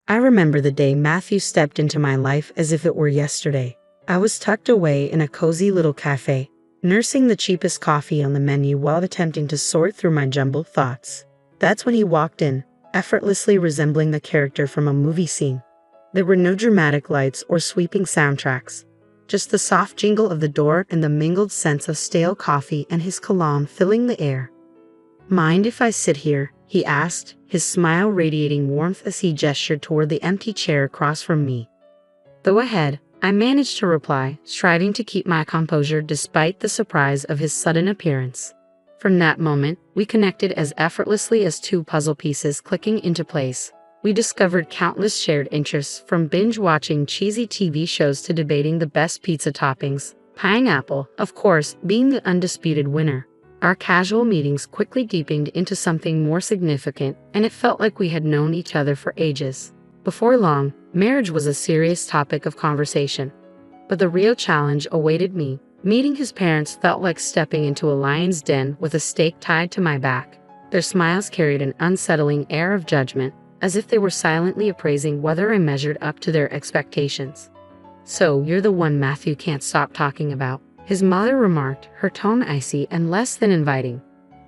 I remember the day Matthew stepped into my life as if it were yesterday. I was tucked away in a cozy little cafe, nursing the cheapest coffee on the menu while attempting to sort through my jumbled thoughts. That's when he walked in, effortlessly resembling the character from a movie scene. There were no dramatic lights or sweeping soundtracks, just the soft jingle of the door and the mingled scents of stale coffee and his cologne filling the air. "Mind if I sit here?" he asked, his smile radiating warmth as he gestured toward the empty chair across from me. "Go ahead," I managed to reply, striving to keep my composure despite the surprise of his sudden appearance. From that moment, we connected as effortlessly as two puzzle pieces clicking into place. We discovered countless shared interests, from binge-watching cheesy TV shows to debating the best pizza toppings, pineapple, of course, being the undisputed winner. Our casual meetings quickly deepened into something more significant, and it felt like we had known each other for ages. Before long, marriage was a serious topic of conversation. But the real challenge awaited me. Meeting his parents felt like stepping into a lion's den with a stake tied to my back. Their smiles carried an unsettling air of judgment, as if they were silently appraising whether I measured up to their expectations. "So, you're the one Matthew can't stop talking about," his mother remarked, her tone icy and less than inviting.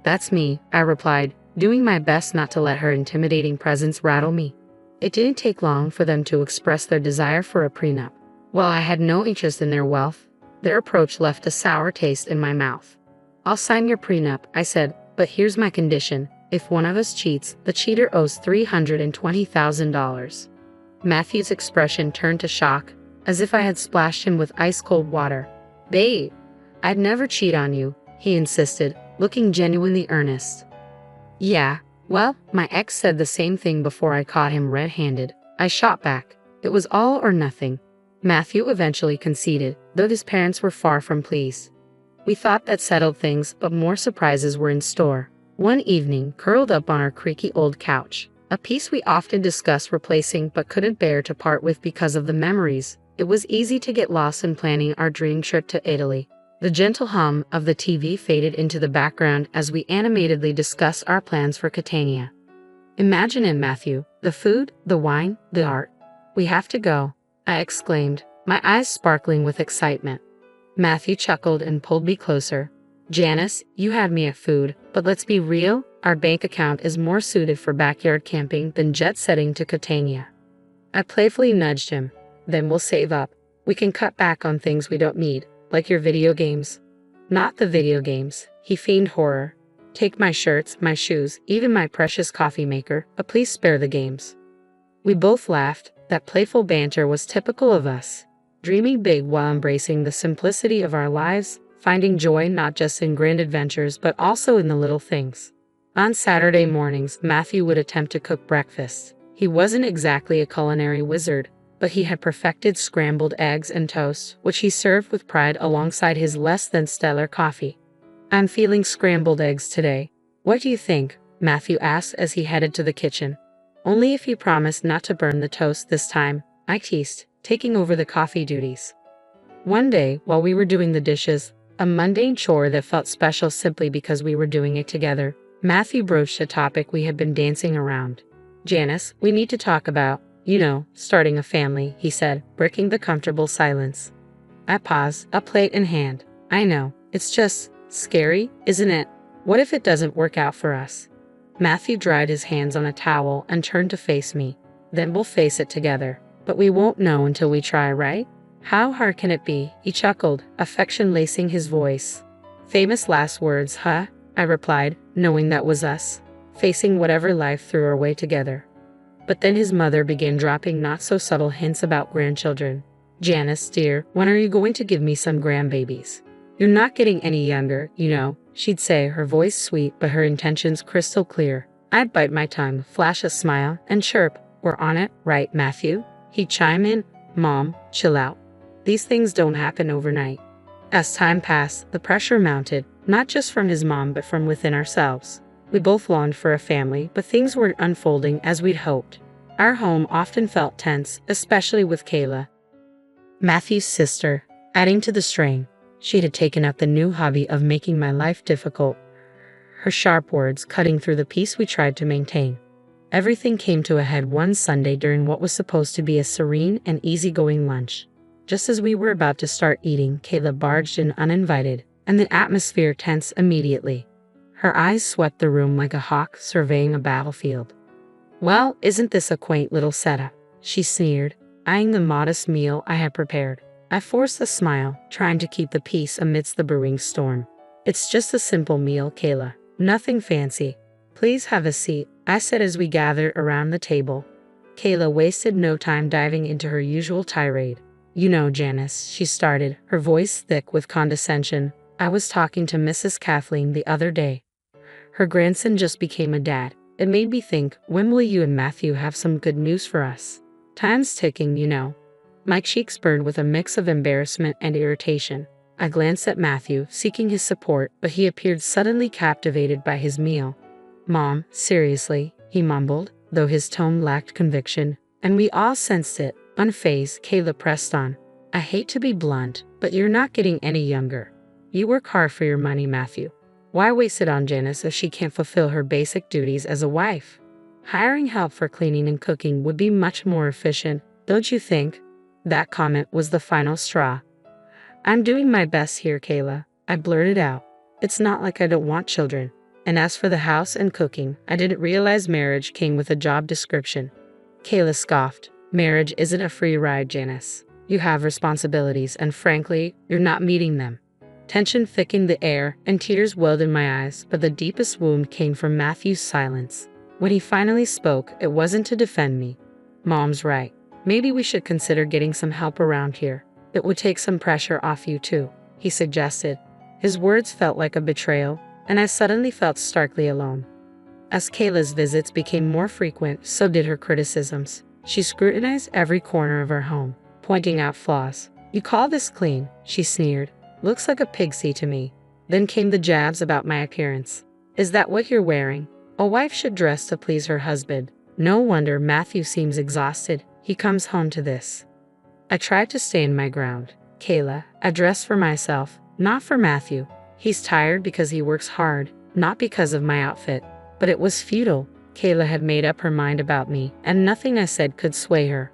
"That's me," I replied, doing my best not to let her intimidating presence rattle me. It didn't take long for them to express their desire for a prenup. While I had no interest in their wealth, their approach left a sour taste in my mouth. "I'll sign your prenup," I said, "but here's my condition. If one of us cheats, the cheater owes $320,000. Matthew's expression turned to shock, as if I had splashed him with ice-cold water. "Babe, I'd never cheat on you," he insisted, looking genuinely earnest. "Yeah, well, my ex said the same thing before I caught him red-handed," I shot back. It was all or nothing. Matthew eventually conceded, though his parents were far from pleased. We thought that settled things, but more surprises were in store. One evening, curled up on our creaky old couch, a piece we often discussed replacing but couldn't bear to part with because of the memories, it was easy to get lost in planning our dream trip to Italy. The gentle hum of the TV faded into the background as we animatedly discussed our plans for Catania. "Imagine it, Matthew. The food, the wine, the art. We have to go," I exclaimed, my eyes sparkling with excitement. Matthew chuckled and pulled me closer. "Janice, you had me at food, but let's be real, our bank account is more suited for backyard camping than jet-setting to Catania." I playfully nudged him. "Then we'll save up. We can cut back on things we don't need, like your video games." "Not the video games," he feigned horror. "Take my shirts, my shoes, even my precious coffee maker, but please spare the games." We both laughed. That playful banter was typical of us, dreaming big while embracing the simplicity of our lives, finding joy not just in grand adventures but also in the little things. On Saturday mornings, Matthew would attempt to cook breakfast. He wasn't exactly a culinary wizard, but he had perfected scrambled eggs and toast, which he served with pride alongside his less than stellar coffee. "I'm feeling scrambled eggs today. What do you think?" Matthew asked as he headed to the kitchen. "Only if you promise not to burn the toast this time," I teased, taking over the coffee duties. One day, while we were doing the dishes, a mundane chore that felt special simply because we were doing it together, Matthew broached a topic we had been dancing around. "Janice, we need to talk about, starting a family," he said, breaking the comfortable silence. I paused, a plate in hand. "I know, it's just scary, isn't it? What if it doesn't work out for us?" Matthew dried his hands on a towel and turned to face me. "Then we'll face it together. But we won't know until we try, right? How hard can it be?" He chuckled, affection lacing his voice. "Famous last words, huh?" I replied, knowing that was us, facing whatever life threw our way together. But then his mother began dropping not-so-subtle hints about grandchildren. "Janice, dear, when are you going to give me some grandbabies? You're not getting any younger, she'd say, her voice sweet but her intentions crystal clear. I'd bite my tongue, flash a smile, and chirp, "We're on it, right, Matthew?" He'd chime in, "Mom, chill out. These things don't happen overnight." As time passed, the pressure mounted, not just from his mom but from within ourselves. We both longed for a family, but things weren't unfolding as we'd hoped. Our home often felt tense, especially with Kayla, Matthew's sister, adding to the strain. She had taken up the new hobby of making my life difficult, her sharp words cutting through the peace we tried to maintain. Everything came to a head one Sunday during what was supposed to be a serene and easygoing lunch. Just as we were about to start eating, Kayla barged in uninvited, and the atmosphere tensed immediately. Her eyes swept the room like a hawk surveying a battlefield. "Well, isn't this a quaint little setup?" she sneered, eyeing the modest meal I had prepared. I forced a smile, trying to keep the peace amidst the brewing storm. "It's just a simple meal, Kayla. Nothing fancy. Please have a seat," I said as we gathered around the table. Kayla wasted no time diving into her usual tirade. "You know, Janice," she started, her voice thick with condescension, "I was talking to Mrs. Kathleen the other day. Her grandson just became a dad. It made me think, when will you and Matthew have some good news for us? Time's ticking, you know." My cheeks burned with a mix of embarrassment and irritation. I glanced at Matthew, seeking his support, but he appeared suddenly captivated by his meal. "Mom, seriously," he mumbled, though his tone lacked conviction, and we all sensed it. Unfazed, Kayla pressed on. "I hate to be blunt, but you're not getting any younger. You work hard for your money, Matthew. Why waste it on Janice if she can't fulfill her basic duties as a wife? Hiring help for cleaning and cooking would be much more efficient, don't you think?" That comment was the final straw. "I'm doing my best here, Kayla," I blurted out. "It's not like I don't want children. And as for the house and cooking, I didn't realize marriage came with a job description." Kayla scoffed. "Marriage isn't a free ride, Janice. You have responsibilities, and frankly, you're not meeting them." Tension thickened the air, and tears welled in my eyes, but the deepest wound came from Matthew's silence. When he finally spoke, it wasn't to defend me. "Mom's right. Maybe we should consider getting some help around here. It would take some pressure off you too," he suggested. His words felt like a betrayal, and I suddenly felt starkly alone. As Kayla's visits became more frequent, so did her criticisms. She scrutinized every corner of our home, pointing out flaws. "You call this clean?" she sneered. "Looks like a pixie to me." Then came the jabs about my appearance. "Is that what you're wearing? A wife should dress to please her husband. No wonder Matthew seems exhausted. He comes home to this." I tried to stand my ground. "Kayla, I dress for myself, not for Matthew. He's tired because he works hard, not because of my outfit." But it was futile. Kayla had made up her mind about me, and nothing I said could sway her.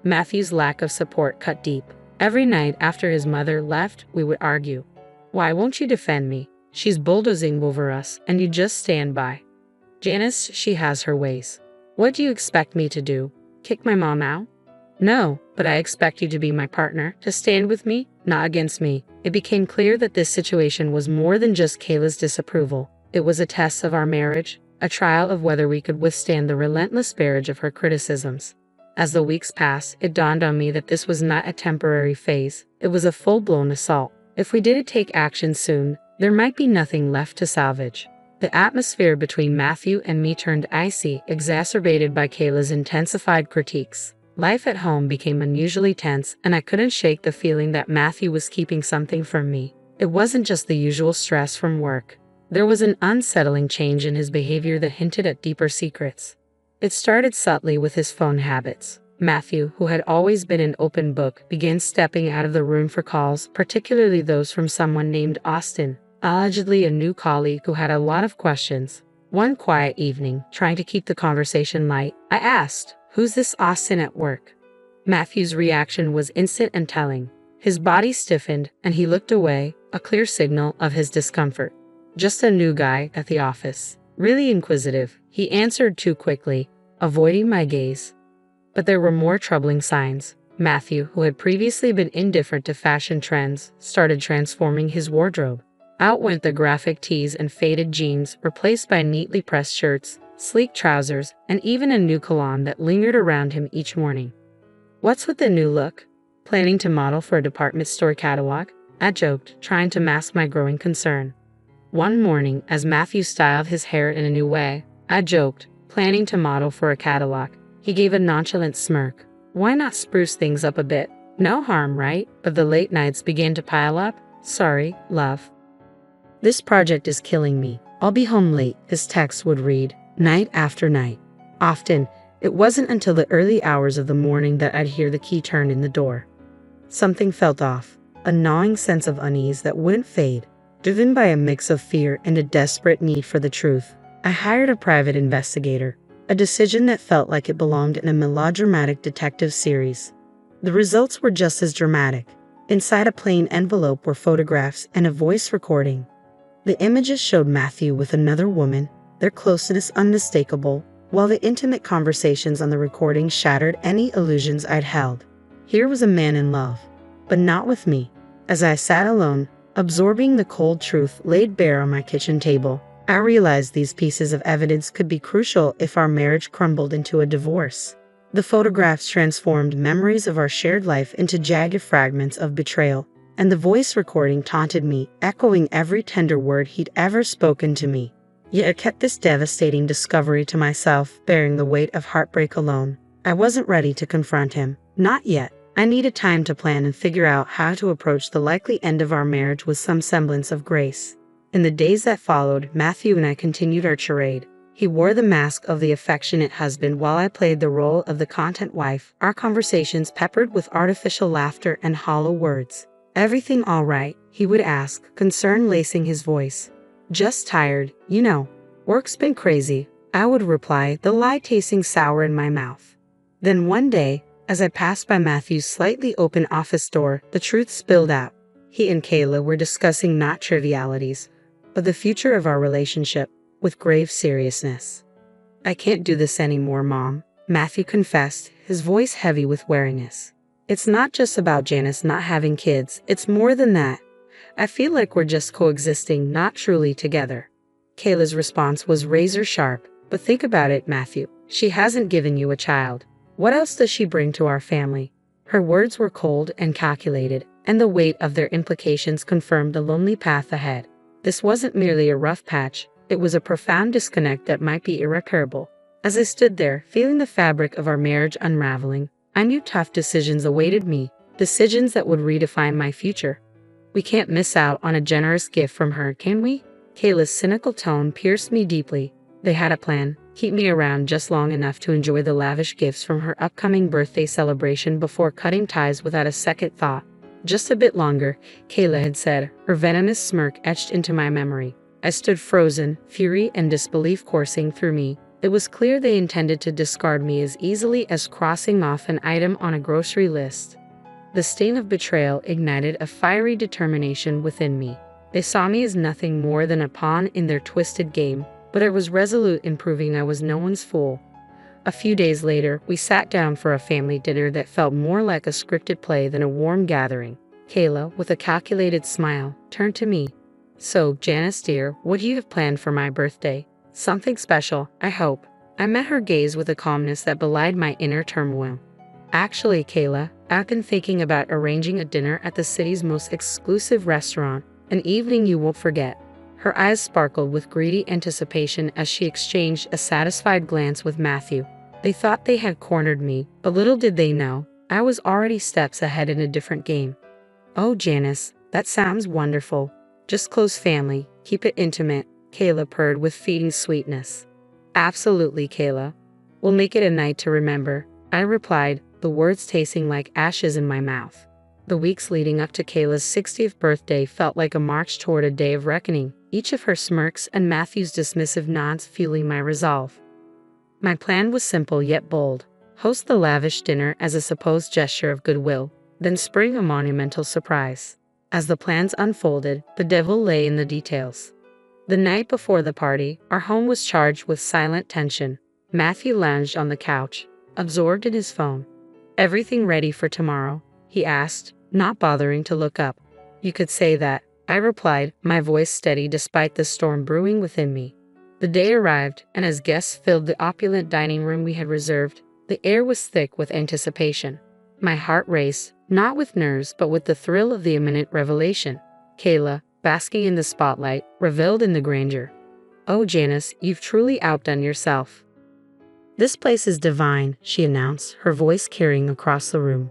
Matthew's lack of support cut deep. Every night after his mother left, we would argue. "Why won't you defend me? She's bulldozing over us, and you just stand by. Janice, she has her ways. What do you expect me to do? Kick my mom out?" "No, but I expect you to be my partner, to stand with me, not against me." It became clear that this situation was more than just Kayla's disapproval. It was a test of our marriage, a trial of whether we could withstand the relentless barrage of her criticisms. As the weeks passed, it dawned on me that this was not a temporary phase. It was a full-blown assault. If we didn't take action soon, there might be nothing left to salvage. The atmosphere between Matthew and me turned icy, exacerbated by Kayla's intensified critiques. Life at home became unusually tense, and I couldn't shake the feeling that Matthew was keeping something from me. It wasn't just the usual stress from work. There was an unsettling change in his behavior that hinted at deeper secrets. It started subtly with his phone habits. Matthew, who had always been an open book, began stepping out of the room for calls, particularly those from someone named Austin, allegedly a new colleague who had a lot of questions. One quiet evening, trying to keep the conversation light, I asked, "Who's this Austin at work?" Matthew's reaction was instant and telling. His body stiffened, and he looked away, a clear signal of his discomfort. "Just a new guy at the office. Really inquisitive," he answered too quickly, avoiding my gaze. But there were more troubling signs. Matthew, who had previously been indifferent to fashion trends, started transforming his wardrobe. Out went the graphic tees and faded jeans, replaced by neatly pressed shirts, sleek trousers, and even a new cologne that lingered around him each morning. "What's with the new look? Planning to model for a department store catalog?" I joked, trying to mask my growing concern. One morning, as Matthew styled his hair in a new way, I joked, "Planning to model for a catalog." He gave a nonchalant smirk. "Why not spruce things up a bit? No harm, right?" But the late nights began to pile up. "Sorry, love. This project is killing me. I'll be home late," his text would read, night after night. Often, it wasn't until the early hours of the morning that I'd hear the key turn in the door. Something felt off, a gnawing sense of unease that wouldn't fade. Driven by a mix of fear and a desperate need for the truth, I hired a private investigator. a decision that felt like it belonged in a melodramatic detective series. The results were just as dramatic. Inside a plain envelope were photographs and a voice recording. The images showed Matthew with another woman, their closeness unmistakable, while the intimate conversations on the recording shattered any illusions I'd held. Here was a man in love, but not with me. As I sat alone, absorbing the cold truth laid bare on my kitchen table, I realized these pieces of evidence could be crucial if our marriage crumbled into a divorce. The photographs transformed memories of our shared life into jagged fragments of betrayal, and the voice recording taunted me, echoing every tender word he'd ever spoken to me. Yet I kept this devastating discovery to myself, bearing the weight of heartbreak alone. I wasn't ready to confront him. Not yet. I needed time to plan and figure out how to approach the likely end of our marriage with some semblance of grace. In the days that followed, Matthew and I continued our charade. He wore the mask of the affectionate husband while I played the role of the content wife, our conversations peppered with artificial laughter and hollow words. "Everything all right?" he would ask, concern lacing his voice. "Just tired, you know. Work's been crazy," I would reply, the lie tasting sour in my mouth. Then one day, as I passed by Matthew's slightly open office door, the truth spilled out. He and Kayla were discussing not trivialities, but the future of our relationship, with grave seriousness. "I can't do this anymore, Mom," Matthew confessed, his voice heavy with weariness. "It's not just about Janice not having kids, it's more than that. I feel like we're just coexisting, not truly together." Kayla's response was razor sharp. "But think about it, Matthew. She hasn't given you a child. What else does she bring to our family?" Her words were cold and calculated, and the weight of their implications confirmed the lonely path ahead. This wasn't merely a rough patch, it was a profound disconnect that might be irreparable. As I stood there, feeling the fabric of our marriage unraveling, I knew tough decisions awaited me, decisions that would redefine my future. "We can't miss out on a generous gift from her, can we?" Kayla's cynical tone pierced me deeply. They had a plan: keep me around just long enough to enjoy the lavish gifts from her upcoming birthday celebration before cutting ties without a second thought. "Just a bit longer," Kayla had said, her venomous smirk etched into my memory. I stood frozen, fury and disbelief coursing through me. It was clear they intended to discard me as easily as crossing off an item on a grocery list. The sting of betrayal ignited a fiery determination within me. They saw me as nothing more than a pawn in their twisted game, but I was resolute in proving I was no one's fool. A few days later, we sat down for a family dinner that felt more like a scripted play than a warm gathering. Kayla, with a calculated smile, turned to me. "So, Janice dear, what do you have planned for my birthday? Something special, I hope." I met her gaze with a calmness that belied my inner turmoil. "Actually, Kayla, I've been thinking about arranging a dinner at the city's most exclusive restaurant, an evening you won't forget." Her eyes sparkled with greedy anticipation as she exchanged a satisfied glance with Matthew. They thought they had cornered me, but little did they know, I was already steps ahead in a different game. "Oh, Janice, that sounds wonderful. Just close family, keep it intimate," Kayla purred with feeding sweetness. "Absolutely, Kayla. We'll make it a night to remember," I replied, the words tasting like ashes in my mouth. The weeks leading up to Kayla's 60th birthday felt like a march toward a day of reckoning, each of her smirks and Matthew's dismissive nods fueling my resolve. My plan was simple yet bold: host the lavish dinner as a supposed gesture of goodwill, then spring a monumental surprise. As the plans unfolded, the devil lay in the details. The night before the party, our home was charged with silent tension. Matthew lounged on the couch, absorbed in his phone. "Everything ready for tomorrow?" he asked, not bothering to look up. "You could say that," I replied, my voice steady despite the storm brewing within me. The day arrived, and as guests filled the opulent dining room we had reserved, the air was thick with anticipation. My heart raced, not with nerves but with the thrill of the imminent revelation. Kayla, basking in the spotlight, reveled in the grandeur. "Oh, Janice, you've truly outdone yourself." "This place is divine," she announced, her voice carrying across the room.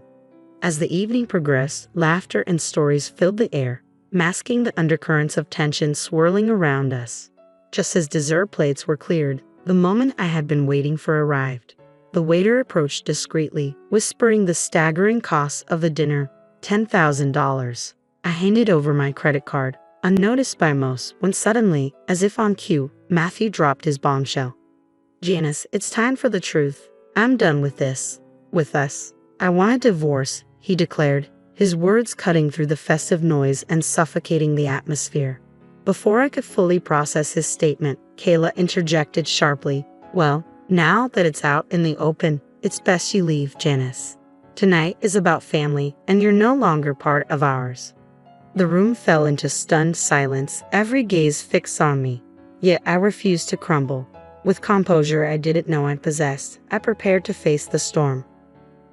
As the evening progressed, laughter and stories filled the air, masking the undercurrents of tension swirling around us. Just as dessert plates were cleared, the moment I had been waiting for arrived. The waiter approached discreetly, whispering the staggering cost of the dinner, $10,000. I handed over my credit card, unnoticed by most, when suddenly, as if on cue, Matthew dropped his bombshell. Janice, it's time for the truth. I'm done with this. With us. I want a divorce, he declared, his words cutting through the festive noise and suffocating the atmosphere. Before I could fully process his statement, Kayla interjected sharply. Well, now that it's out in the open, it's best you leave, Janice. Tonight is about family, and you're no longer part of ours. The room fell into stunned silence, every gaze fixed on me. Yet I refused to crumble. With composure I didn't know I possessed, I prepared to face the storm.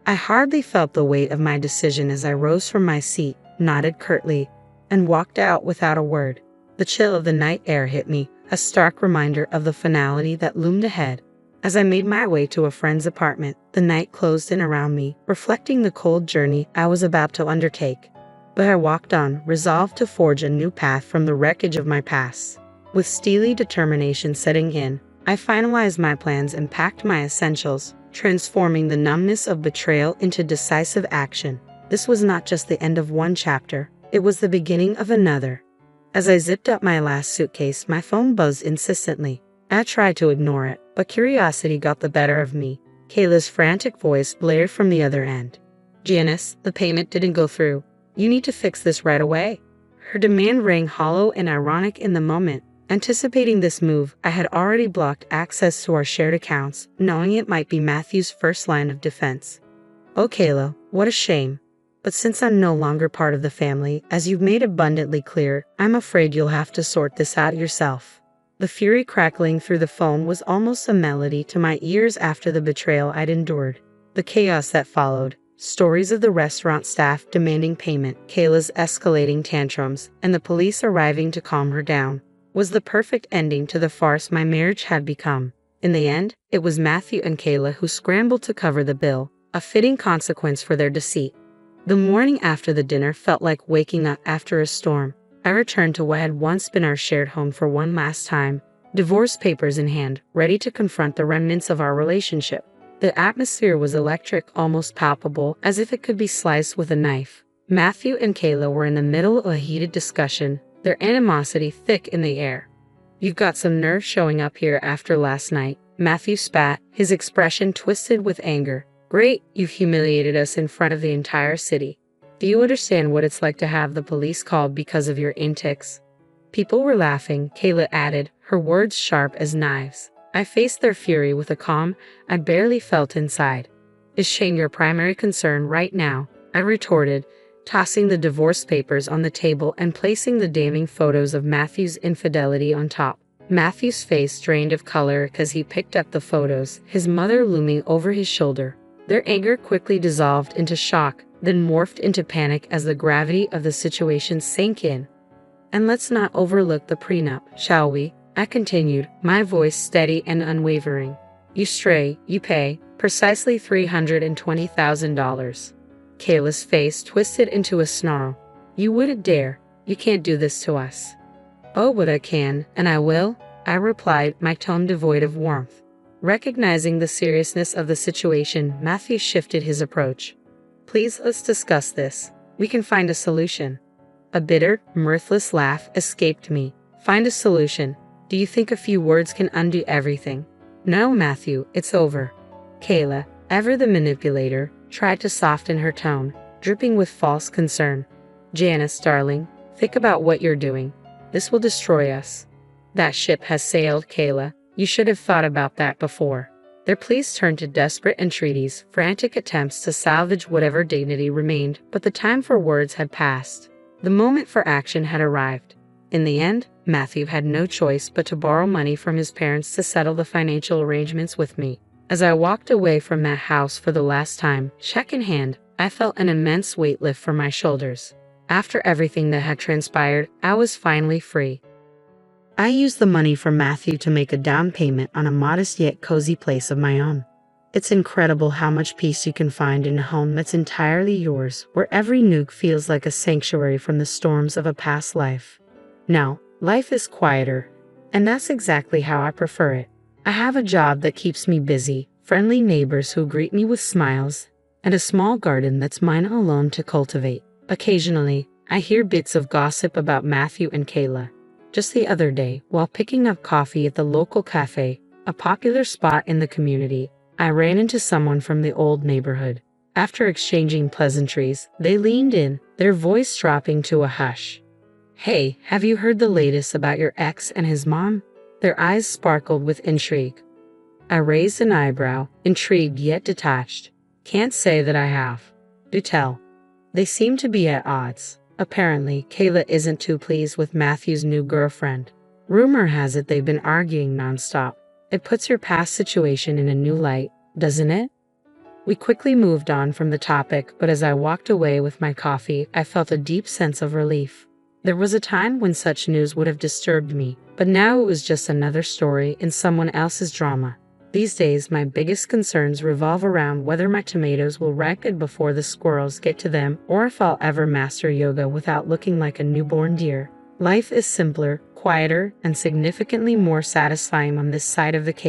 I hardly felt the weight of my decision as I rose from my seat, nodded curtly, and walked out without a word. The chill of the night air hit me, a stark reminder of the finality that loomed ahead. As I made my way to a friend's apartment, the night closed in around me, reflecting the cold journey I was about to undertake. But I walked on, resolved to forge a new path from the wreckage of my past. With steely determination setting in, I finalized my plans and packed my essentials, transforming the numbness of betrayal into decisive action. This was not just the end of one chapter, it was the beginning of another. As I zipped up my last suitcase, my phone buzzed insistently. I tried to ignore it, but curiosity got the better of me. Kayla's frantic voice blared from the other end. Janice, the payment didn't go through. You need to fix this right away. Her demand rang hollow and ironic in the moment. Anticipating this move, I had already blocked access to our shared accounts, knowing it might be Matthew's first line of defense. Oh, Kayla, what a shame. But since I'm no longer part of the family, as you've made abundantly clear, I'm afraid you'll have to sort this out yourself. The fury crackling through the phone was almost a melody to my ears after the betrayal I'd endured. The chaos that followed, stories of the restaurant staff demanding payment, Kayla's escalating tantrums, and the police arriving to calm her down, was the perfect ending to the farce my marriage had become. In the end, it was Matthew and Kayla who scrambled to cover the bill, a fitting consequence for their deceit. The morning after the dinner felt like waking up after a storm. I returned to what had once been our shared home for one last time, divorce papers in hand, ready to confront the remnants of our relationship. The atmosphere was electric, almost palpable, as if it could be sliced with a knife. Matthew and Kayla were in the middle of a heated discussion, their animosity thick in the air. You've got some nerve showing up here after last night, Matthew spat, his expression twisted with anger. Great, you've humiliated us in front of the entire city. Do you understand what it's like to have the police called because of your antics? People were laughing, Kayla added, her words sharp as knives. I faced their fury with a calm I barely felt inside. Is shame your primary concern right now? I retorted, tossing the divorce papers on the table and placing the damning photos of Matthew's infidelity on top. Matthew's face drained of color as he picked up the photos, his mother looming over his shoulder. Their anger quickly dissolved into shock, then morphed into panic as the gravity of the situation sank in. And let's not overlook the prenup, shall we? I continued, my voice steady and unwavering. You stray, you pay, precisely $320,000. Kayla's face twisted into a snarl. You wouldn't dare. You can't do this to us. Oh, but I can, and I will, I replied, my tone devoid of warmth. Recognizing the seriousness of the situation, Matthew shifted his approach. Please, let's discuss this. We can find a solution. A bitter, mirthless laugh escaped me. Find a solution. Do you think a few words can undo everything? No, Matthew, it's over. Kayla, ever the manipulator, tried to soften her tone, dripping with false concern. Janice, darling, think about what you're doing. This will destroy us. That ship has sailed, Kayla. You should have thought about that before. Their pleas turned to desperate entreaties, frantic attempts to salvage whatever dignity remained, but the time for words had passed. The moment for action had arrived. In the end, Matthew had no choice but to borrow money from his parents to settle the financial arrangements with me. As I walked away from that house for the last time, check in hand, I felt an immense weight lift from my shoulders. After everything that had transpired, I was finally free. I used the money from Matthew to make a down payment on a modest yet cozy place of my own. It's incredible how much peace you can find in a home that's entirely yours, where every nook feels like a sanctuary from the storms of a past life. Now, life is quieter, and that's exactly how I prefer it. I have a job that keeps me busy, friendly neighbors who greet me with smiles, and a small garden that's mine alone to cultivate. Occasionally, I hear bits of gossip about Matthew and Kayla. Just the other day, while picking up coffee at the local cafe, a popular spot in the community, I ran into someone from the old neighborhood. After exchanging pleasantries, they leaned in, their voice dropping to a hush. "Hey, have you heard the latest about your ex and his mom?" Their eyes sparkled with intrigue. I raised an eyebrow, intrigued yet detached. "Can't say that I have." "Do tell." They seem to be at odds. Apparently, Kayla isn't too pleased with Matthew's new girlfriend. Rumor has it they've been arguing nonstop. It puts your past situation in a new light, doesn't it? We quickly moved on from the topic, but as I walked away with my coffee, I felt a deep sense of relief. There was a time when such news would have disturbed me, but now it was just another story in someone else's drama. These days, my biggest concerns revolve around whether my tomatoes will ripen before the squirrels get to them, or if I'll ever master yoga without looking like a newborn deer. Life is simpler, quieter, and significantly more satisfying on this side of the cave.